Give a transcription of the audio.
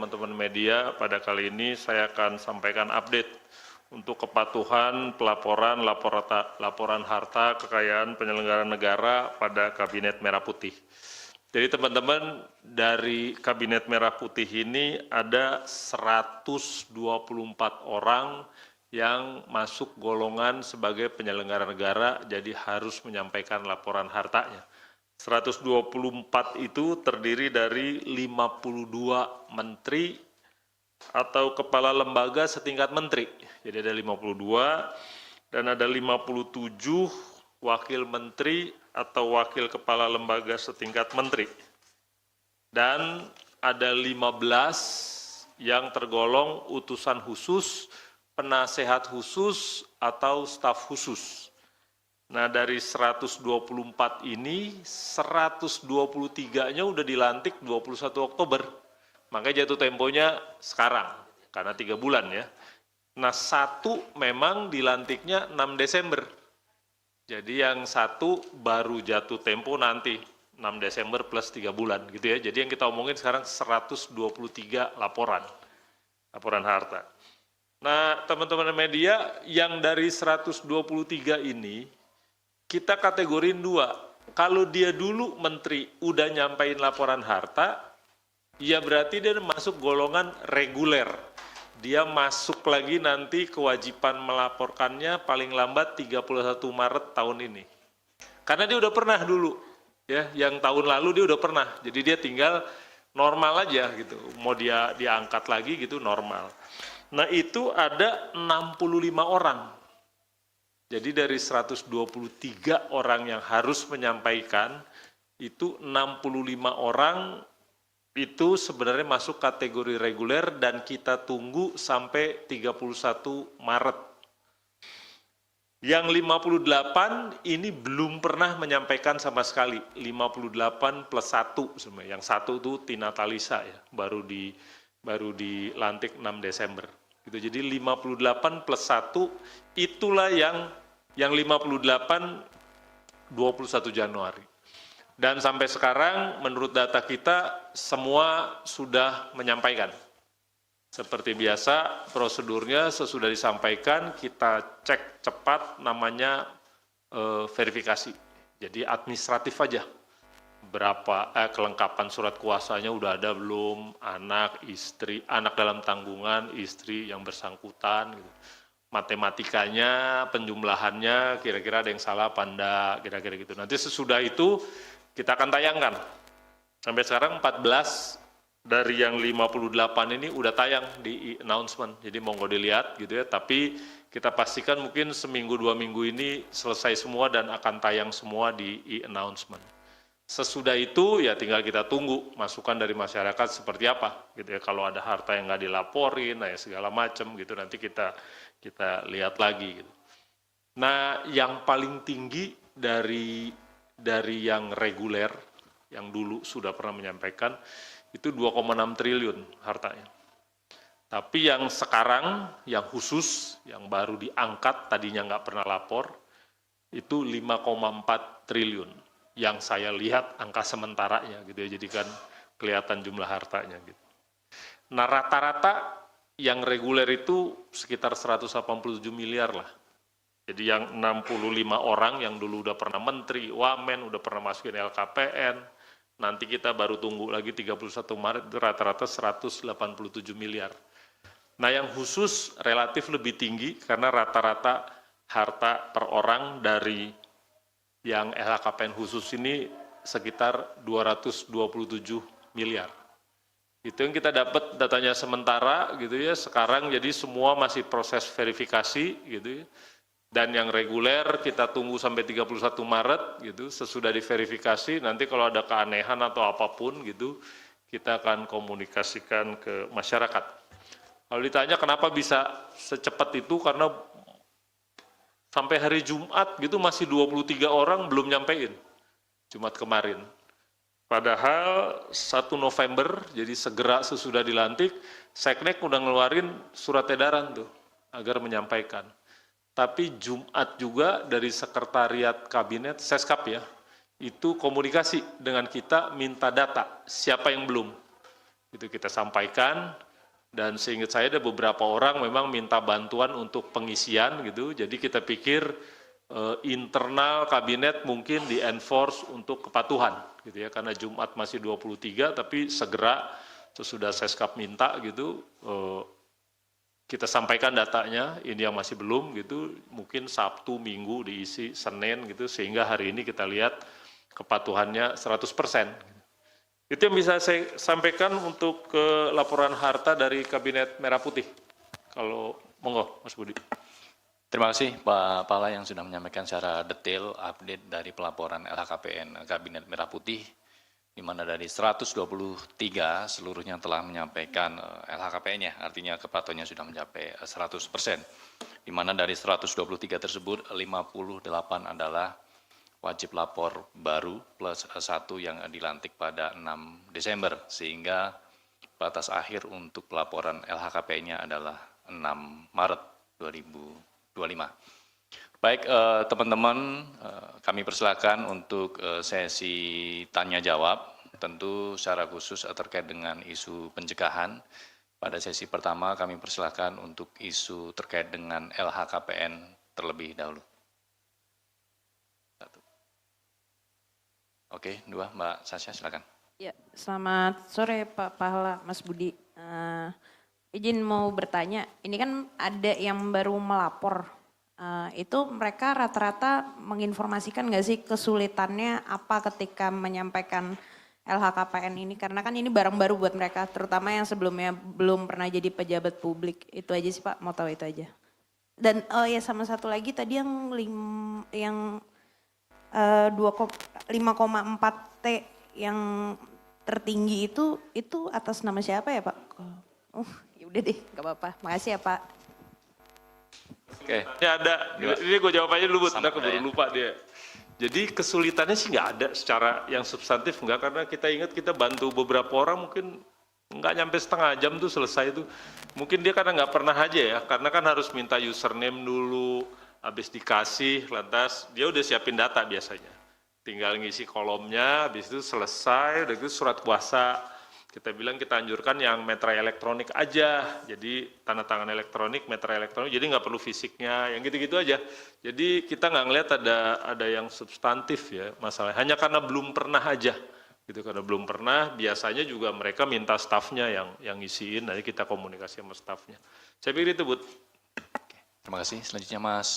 teman-teman media. Pada kali ini saya akan sampaikan update untuk kepatuhan pelaporan laporan harta kekayaan penyelenggara negara pada Kabinet Merah Putih. Jadi teman-teman, dari Kabinet Merah Putih ini ada 124 orang yang masuk golongan sebagai penyelenggara negara, jadi harus menyampaikan laporan hartanya. 124 itu terdiri dari 52 menteri atau kepala lembaga setingkat menteri. Jadi ada 52 dan ada 57 wakil menteri atau wakil kepala lembaga setingkat menteri. Dan ada 15 yang tergolong utusan khusus, penasehat khusus atau staf khusus. Nah, dari 124 ini, 123-nya udah dilantik 21 Oktober. Makanya jatuh temponya sekarang, karena 3 bulan ya. Nah, satu memang dilantiknya 6 Desember. Jadi yang satu baru jatuh tempo nanti, 6 Desember plus 3 bulan gitu ya. Jadi yang kita omongin sekarang 123 laporan harta. Nah, teman-teman media, yang dari 123 ini, kita kategorin 2. Kalau dia dulu menteri udah nyampain laporan harta, ya berarti dia masuk golongan reguler. Dia masuk lagi nanti kewajiban melaporkannya paling lambat 31 Maret tahun ini. Karena dia udah pernah dulu, ya, yang tahun lalu dia udah pernah. Jadi dia tinggal normal aja gitu. Mau dia diangkat lagi gitu normal. Nah, itu ada 65 orang. Jadi dari 123 orang yang harus menyampaikan, itu 65 orang itu sebenarnya masuk kategori reguler dan kita tunggu sampai 31 Maret. Yang 58 ini belum pernah menyampaikan sama sekali, 58 plus 1 sebenarnya. Yang 1 itu Tina Talisa ya, baru dilantik 6 Desember. Gitu. Jadi 58 plus 1 itulah yang 58 21 Januari. Dan sampai sekarang menurut data kita semua sudah menyampaikan. Seperti biasa prosedurnya sesudah disampaikan kita cek cepat namanya verifikasi. Jadi administratif aja. Berapa kelengkapan surat kuasanya udah ada belum, anak, istri, anak dalam tanggungan, istri yang bersangkutan gitu. Matematikanya, penjumlahannya, kira-kira ada yang salah apa enggak, kira-kira gitu. Nanti sesudah itu kita akan tayangkan. Sampai sekarang 14 dari yang 58 ini udah tayang di announcement. Jadi monggo dilihat gitu ya, tapi kita pastikan mungkin seminggu 2 minggu ini selesai semua dan akan tayang semua di announcement. Sesudah itu ya tinggal kita tunggu masukan dari masyarakat seperti apa gitu ya. Kalau ada harta yang nggak dilaporin, nah ya segala macam gitu nanti kita lihat lagi gitu. Nah, yang paling tinggi dari yang reguler yang dulu sudah pernah menyampaikan itu 2,6 triliun hartanya. Tapi yang sekarang yang khusus yang baru diangkat tadinya nggak pernah lapor itu 5,4 triliun. Yang saya lihat angka sementaranya gitu ya, jadi kan kelihatan jumlah hartanya gitu. Nah, rata-rata yang reguler itu sekitar 187 miliar lah. Jadi yang 65 orang yang dulu udah pernah menteri, wamen, udah pernah masukin LKPN, nanti kita baru tunggu lagi 31 Maret itu rata-rata 187 miliar. Nah, yang khusus relatif lebih tinggi karena rata-rata harta per orang dari yang LHKPN khusus ini sekitar 227 miliar. Itu yang kita dapat datanya sementara gitu ya, sekarang jadi semua masih proses verifikasi gitu ya. Dan yang reguler kita tunggu sampai 31 Maret gitu, sesudah diverifikasi nanti kalau ada keanehan atau apapun gitu, kita akan komunikasikan ke masyarakat. Kalau ditanya kenapa bisa secepat itu, karena sampai hari Jumat gitu masih 23 orang belum nyampein, Jumat kemarin. Padahal 1 November, jadi segera sesudah dilantik, Seknek udah ngeluarin surat edaran tuh, agar menyampaikan. Tapi Jumat juga dari Sekretariat Kabinet, Seskap ya, itu komunikasi dengan kita minta data, siapa yang belum. Itu kita sampaikan, dan seingat saya ada beberapa orang memang minta bantuan untuk pengisian gitu. Jadi kita pikir internal kabinet mungkin di-enforce untuk kepatuhan gitu ya, karena Jumat masih 23 tapi segera sesudah Seskap minta gitu, kita sampaikan datanya, ini yang masih belum gitu, mungkin Sabtu, Minggu diisi, Senin gitu, sehingga hari ini kita lihat kepatuhannya 100%. Itu yang bisa saya sampaikan untuk laporan harta dari Kabinet Merah Putih. Kalau monggo, Mas Budi. Terima kasih Pak Pala yang sudah menyampaikan secara detail update dari pelaporan LHKPN Kabinet Merah Putih, di mana dari 123 seluruhnya telah menyampaikan LHKPN-nya, artinya kepatuhannya sudah mencapai 100%. Di mana dari 123 tersebut 58 adalah wajib lapor baru plus 1 yang dilantik pada 6 Desember, sehingga batas akhir untuk pelaporan LHKPN-nya adalah 6 Maret 2025. Baik teman-teman, kami persilakan untuk sesi tanya jawab, tentu secara khusus terkait dengan isu pencegahan. Pada sesi pertama kami persilakan untuk isu terkait dengan LHKPN terlebih dahulu. Oke, 2, Mbak Sasha silakan. Ya, selamat sore Pak Pahala, Mas Budi. Izin mau bertanya, ini kan ada yang baru melapor, itu mereka rata-rata menginformasikan nggak sih kesulitannya apa ketika menyampaikan LHKPN ini? Karena kan ini barang baru buat mereka, terutama yang sebelumnya belum pernah jadi pejabat publik. Itu aja sih Pak, mau tahu itu aja. Dan ya sama satu lagi tadi yang 5,4 T yang tertinggi itu atas nama siapa ya Pak? Ya udah deh, nggak apa-apa. Makasih ya Pak. Oke. Ini ada, ini gue jawab aja dulu, Sama keburu ya. lupa dia. Jadi kesulitannya sih nggak ada secara yang substantif, nggak, karena kita ingat kita bantu beberapa orang mungkin nggak nyampe setengah jam tuh selesai tuh. Mungkin dia karena nggak pernah aja ya, karena kan harus minta username dulu, habis dikasih, lantas dia udah siapin data biasanya. Tinggal ngisi kolomnya, habis itu selesai, udah gitu surat kuasa. Kita bilang kita anjurkan yang meterai elektronik aja, jadi tanda tangan elektronik, meterai elektronik, jadi nggak perlu fisiknya, yang gitu-gitu aja. Jadi kita nggak ngelihat ada yang substantif ya masalahnya, hanya karena belum pernah aja. Gitu, karena belum pernah, biasanya juga mereka minta stafnya yang ngisiin, nanti kita komunikasi sama stafnya. Saya pikir itu, Bud. Terima kasih. Selanjutnya Mas